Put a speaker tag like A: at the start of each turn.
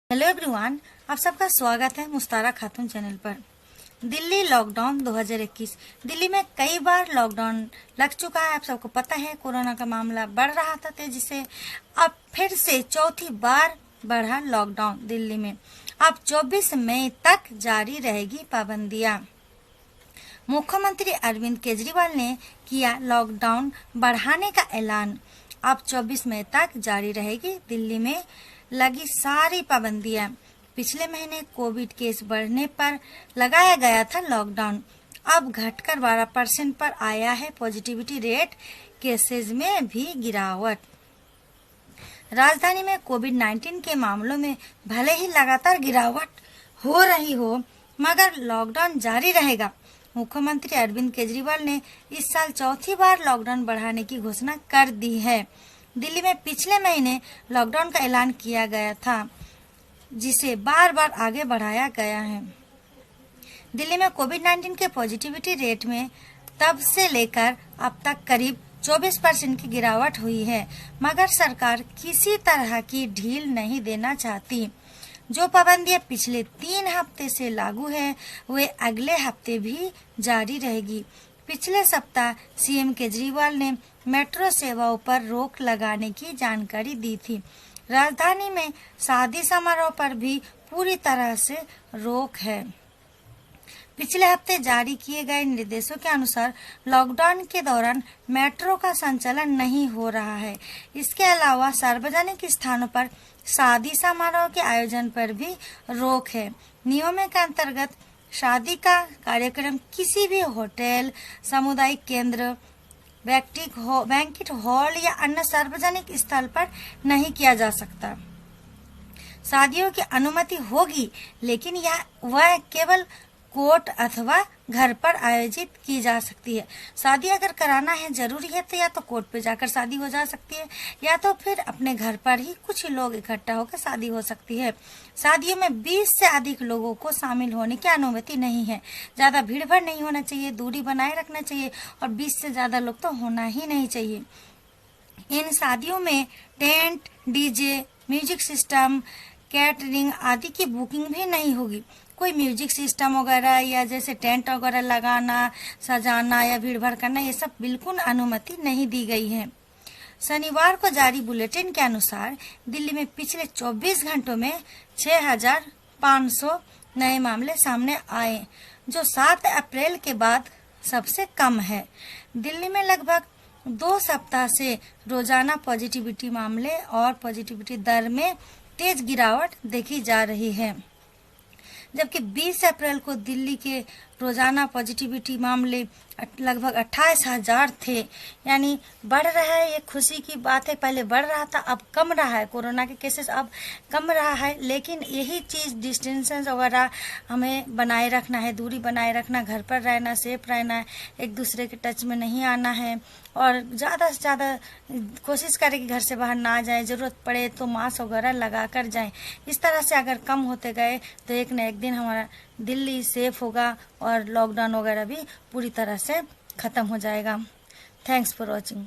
A: Hello everyone, आप सबका स्वागत है मुस्तारा खातून चैनल पर। दिल्ली लॉकडाउन 2021। दिल्ली में कई बार लॉकडाउन लग चुका है। आप सबको पता है कोरोना का मामला बढ़ रहा था तेजी से। अब फिर से चौथी बार बढ़ा लॉकडाउन दिल्ली में। अब 24 मई तक जारी रहेगी पाबंदियां। मुख्यमंत्री अरविंद केजरीवाल ने किया लॉकडाउन बढ़ाने का ऐलान। अब 24 मई तक जारी रहेगी दिल्ली में लगी सारी पाबंदियां। पिछले महीने कोविड केस बढ़ने पर लगाया गया था लॉकडाउन। अब घटकर 12% पर आया है पॉजिटिविटी रेट। केसेस में भी गिरावट। राजधानी में कोविड-19 के मामलों में भले ही लगातार गिरावट हो रही हो, मगर लॉकडाउन जारी रहेगा। मुख्यमंत्री अरविंद केजरीवाल ने इस साल चौथी बार लॉकडाउन बढ़ाने की घोषणा कर दी है। दिल्ली में पिछले महीने लॉकडाउन का ऐलान किया गया था, जिसे बार बार आगे बढ़ाया गया है। दिल्ली में कोविड-19 के पॉजिटिविटी रेट में तब से लेकर अब तक करीब 24% की गिरावट हुई है, मगर सरकार किसी तरह की ढील नहीं देना चाहती। जो पाबंदियां पिछले 3 हफ्ते से लागू है, वे अगले हफ्ते भी जारी रहेगी। पिछले सप्ताह सीएम केजरीवाल ने मेट्रो सेवाओं पर रोक लगाने की जानकारी दी थी। राजधानी में शादी समारोह पर भी पूरी तरह से रोक है। पिछले हफ्ते जारी किए गए निर्देशों के अनुसार लॉकडाउन के दौरान मेट्रो का संचालन नहीं हो रहा है। इसके अलावा सार्वजनिक स्थानों पर शादी समारोह के आयोजन पर भी रोक है। नियमों के अंतर्गत शादी का कार्यक्रम किसी भी होटल, सामुदायिक केंद्र, बैंक्वेट हॉल या अन्य सार्वजनिक स्थल पर नहीं किया जा सकता। शादियों की अनुमति होगी, लेकिन वह केवल कोर्ट अथवा घर पर आयोजित की जा सकती है। शादी अगर कराना है जरूरी है तो या तो कोर्ट पे जाकर शादी हो जा सकती है, या तो फिर अपने घर पर ही कुछ लोग इकट्ठा होकर शादी हो सकती है। शादियों में 20 से अधिक लोगों को शामिल होने की अनुमति नहीं है। ज्यादा भीड़ भाड़ नहीं होना चाहिए, दूरी बनाए रखना चाहिए और 20 से ज्यादा लोग तो होना ही नहीं चाहिए। इन शादियों में tent, DJ, music system, catering आदि की बुकिंग भी नहीं होगी। कोई म्यूजिक सिस्टम वगैरह या जैसे टेंट वगैरह लगाना, सजाना या भीड़ भाड़ करना, ये सब बिल्कुल अनुमति नहीं दी गई है। शनिवार को जारी बुलेटिन के अनुसार दिल्ली में पिछले 24 घंटों में 6,500 नए मामले सामने आए, जो 7 अप्रैल के बाद सबसे कम है। दिल्ली में लगभग 2 सप्ताह से रोजाना पॉजिटिविटी मामले और पॉजिटिविटी दर में तेज गिरावट देखी जा रही है। जबकि 20 अप्रैल को दिल्ली के रोजाना पॉजिटिविटी मामले लगभग 28,000 थे। यानी बढ़ रहा है, ये खुशी की बात है। पहले बढ़ रहा था, अब कम रहा है। कोरोना के केसेस अब कम रहा है, लेकिन यही चीज डिस्टेंस वगैरह हमें बनाए रखना है, दूरी बनाए रखना, घर पर रहना, सेफ रहना है, एक दूसरे के टच में नहीं आना है और ज्यादा से ज्यादा कोशिश करें कि घर से बाहर ना जाए। जरूरत पड़े तो मास्क वगैरह लगा कर जाए। इस तरह से अगर कम होते गए तो एक न एक दिन हमारा दिल्ली सेफ होगा और लॉकडाउन वगैरह भी पूरी तरह से खत्म हो जाएगा। Thanks for watching.